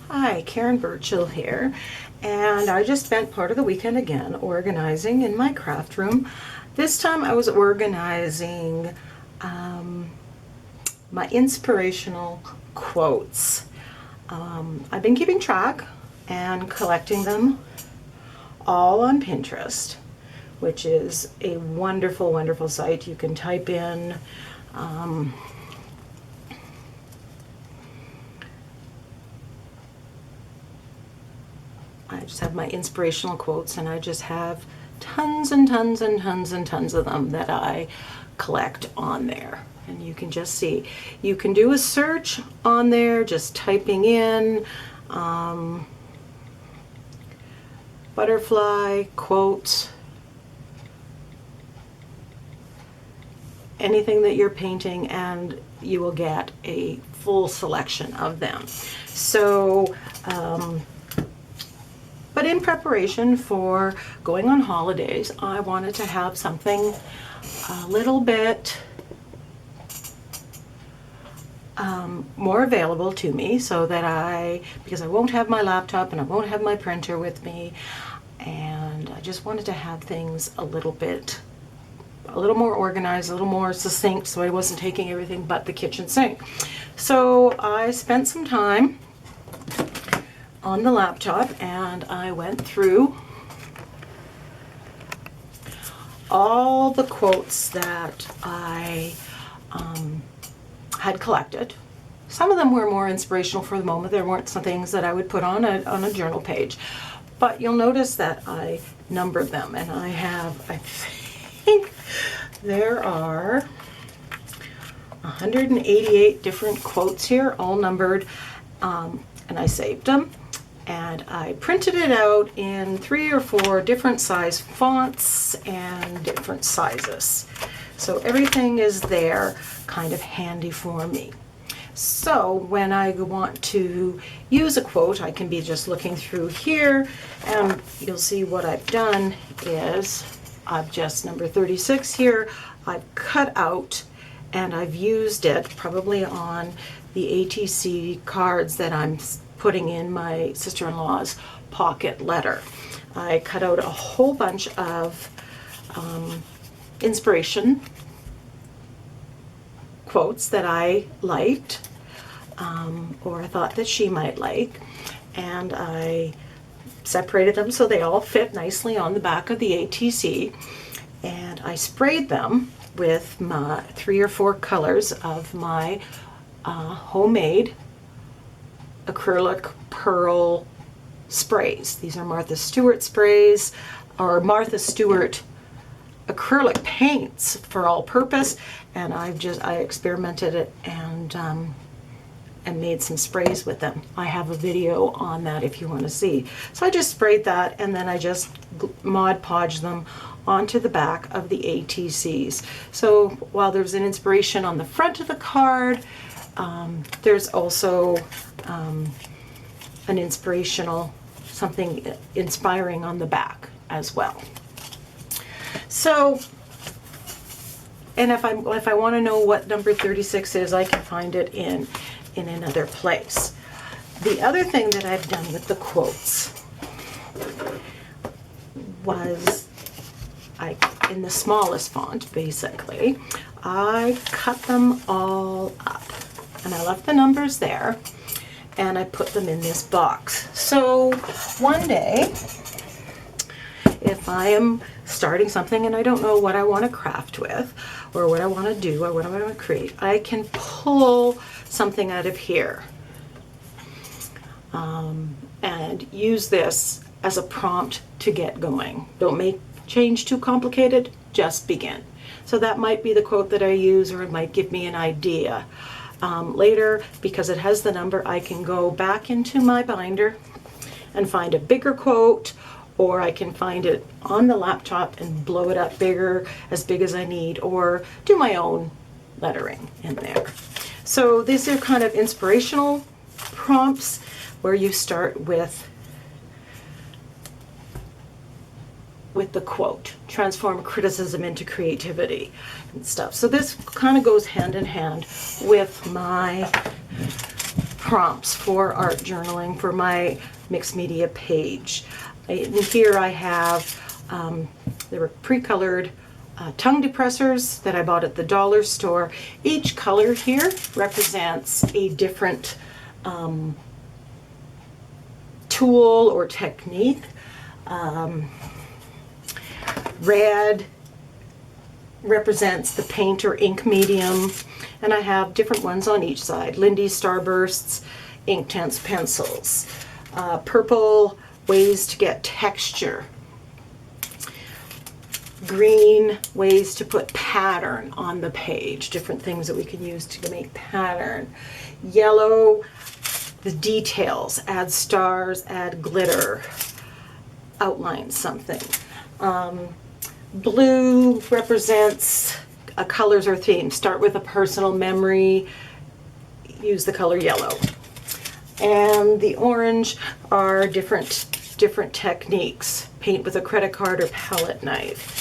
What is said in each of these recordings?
Hi, Karen Burchill here, and I just spent part of the weekend again organizing in my craft room. This time I was organizing my inspirational quotes. I've been keeping track and collecting them all on Pinterest, which is a wonderful, wonderful site. You can type in I just have my inspirational quotes, and I just have tons and tons and tons and tons of them that I collect on there. And you can just see, you can do a search on there, just typing in butterfly quotes, anything that you're painting, and you will get a full selection of them. So, but in preparation for going on holidays, I wanted to have something a little bit more available to me, so that because I won't have my laptop and I won't have my printer with me, and I just wanted to have things a little more organized, a little more succinct, so I wasn't taking everything but the kitchen sink. So I spent some time on the laptop and I went through all the quotes that I had collected. Some of them were more inspirational for the moment. There weren't some things that I would put on a journal page, but you'll notice that I numbered them, and I think there are 188 different quotes here, all numbered, and I saved them. And I printed it out in 3 or 4 different size fonts and different sizes. So everything is there, kind of handy for me. So when I want to use a quote, I can be just looking through here, and you'll see what I've done is I've just number 36 here, I've cut out, and I've used it probably on the ATC cards that I'm putting in my sister-in-law's pocket letter. I cut out a whole bunch of inspiration quotes that I liked, or I thought that she might like, and I separated them so they all fit nicely on the back of the ATC, and I sprayed them with my 3 or 4 colors of my homemade acrylic pearl sprays. These are Martha Stewart sprays, or Martha Stewart acrylic paints for all purpose, and I experimented it and made some sprays with them. I have a video on that if you want to see. So I just sprayed that, and then I just Mod Podged them onto the back of the ATCs. So while there's an inspiration on the front of the card, there's also an inspirational, something inspiring on the back as well. So, and if I want to know what number 36 is, I can find it in another place. The other thing that I've done with the quotes was, in the smallest font, basically, I cut them all up, and I left the numbers there, and I put them in this box. So one day, if I am starting something and I don't know what I want to craft with, or what I want to do, or what I want to create, I can pull something out of here and use this as a prompt to get going. Don't make change too complicated, just begin. So that might be the quote that I use, or it might give me an idea. Later, because it has the number, I can go back into my binder and find a bigger quote, or I can find it on the laptop and blow it up bigger, as big as I need, or do my own lettering in there. So these are kind of inspirational prompts where you start with the quote, transform criticism into creativity and stuff. So this kind of goes hand in hand with my prompts for art journaling for my mixed media page. In here I have, they were pre-colored tongue depressors that I bought at the dollar store. Each color here represents a different tool or technique. Red represents the paint or ink medium, and I have different ones on each side. Lindy's Starbursts, Inktense pencils. Purple, ways to get texture. Green, ways to put pattern on the page, different things that we can use to make pattern. Yellow, the details, add stars, add glitter, outline something. Blue represents a colors or theme. Start with a personal memory, use the color yellow. And the orange are different techniques. Paint with a credit card or palette knife.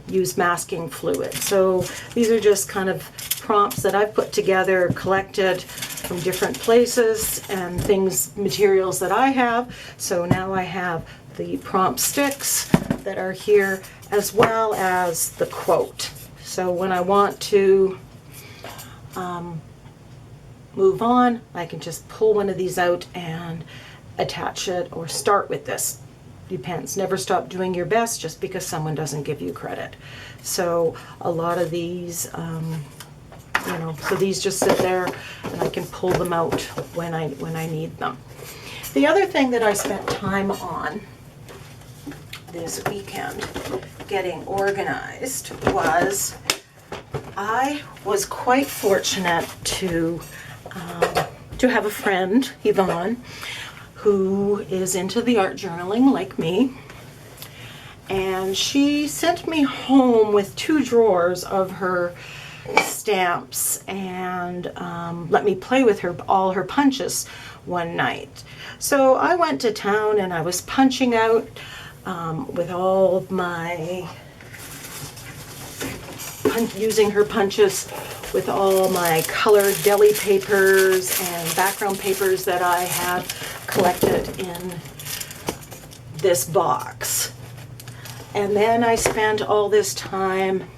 Use masking fluid. So these are just kind of prompts that I've put together, collected from different places and materials that I have. So now I have the prompt sticks that are here, as well as the quote. So when I want to move on, I can just pull one of these out and attach it, or start with this. Depends. Never stop doing your best just because someone doesn't give you credit. So a lot of these, so these just sit there and I can pull them out when I need them. The other thing that I spent time on this weekend getting organized was, I was quite fortunate to have a friend, Yvonne, who is into the art journaling like me, and she sent me home with 2 drawers of her stamps and let me play with all her punches one night. So I went to town and I was punching out with all my using her punches with all my colored deli papers and background papers that I had collected in this box. And then I spent all this time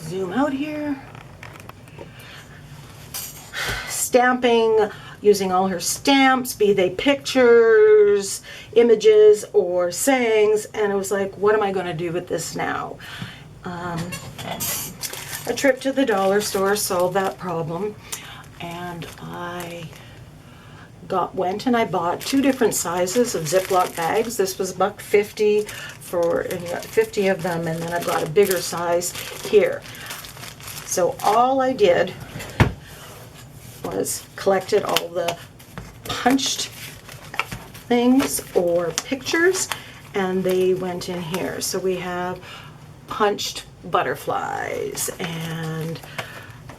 zoom out here, stamping, using all her stamps, be they pictures, images, or sayings, and I was like, what am I going to do with this now? A trip to the dollar store solved that problem, and I went and I bought 2 different sizes of Ziploc bags. This was $1.50 for 50 of them, and then I bought a bigger size here. So all I did was collected all the punched things or pictures, and they went in here. So we have punched butterflies and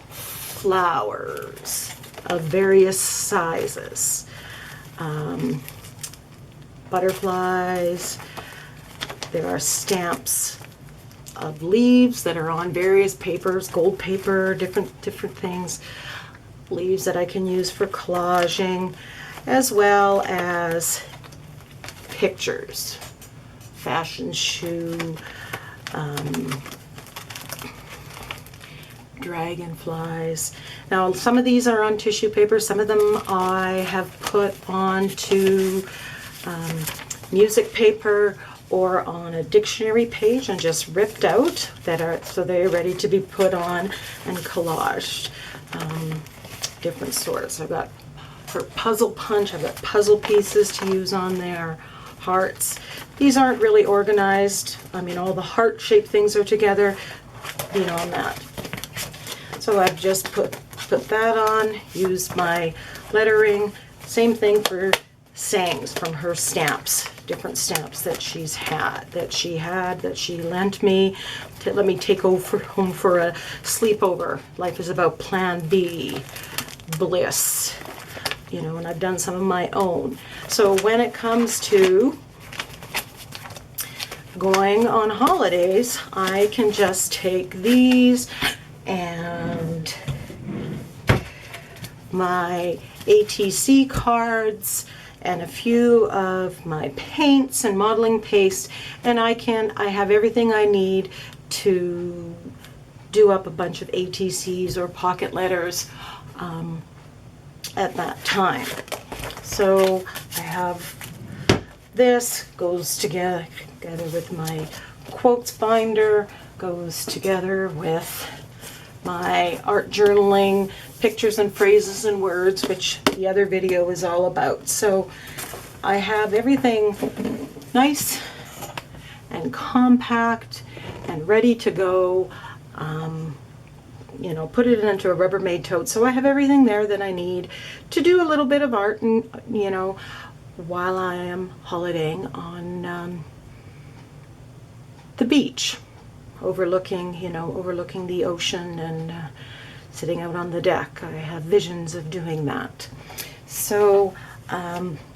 flowers of various sizes. Butterflies. There are stamps of leaves that are on various papers, gold paper, different things. Leaves that I can use for collaging, as well as pictures, fashion shoe, dragonflies. Now some of these are on tissue paper, some of them I have put onto music paper or on a dictionary page and just ripped out, so they're ready to be put on and collaged. Different sorts. I've got for puzzle punch, I've got puzzle pieces to use on there, hearts. These aren't really organized. I mean, all the heart-shaped things are together, on that. So I've just put that on, used my lettering. Same thing for sayings from her stamps, different stamps that she lent me to let me take home for a sleepover. Life is about plan B, bliss, and I've done some of my own. So when it comes to going on holidays, I can just take these and my ATC cards and a few of my paints and modeling paste, and I have everything I need to do up a bunch of ATCs or pocket letters at that time. So I have this, goes together with my quotes binder, goes together with my art journaling, pictures and phrases and words, which the other video is all about. So I have everything nice and compact and ready to go. You know, put it into a Rubbermaid tote. So I have everything there that I need to do a little bit of art, and you know, while I am holidaying on the beach, overlooking the ocean and sitting out on the deck. I have visions of doing that. So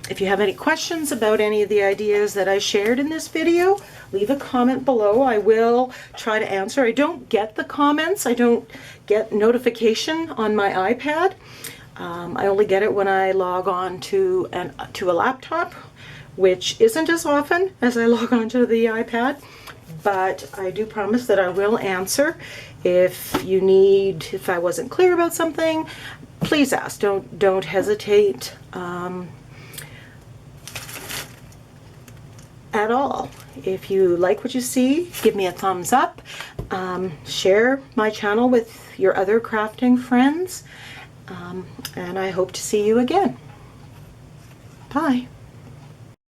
if you have any questions about any of the ideas that I shared in this video, leave a comment below. I will try to answer. I don't get the comments. I don't get notification on my iPad. I only get it when I log on to a laptop, which isn't as often as I log on to the iPad. But I do promise that I will answer. If I wasn't clear about something, please ask. Don't hesitate at all. If you like what you see, give me a thumbs up. Share my channel with your other crafting friends. And I hope to see you again. Bye.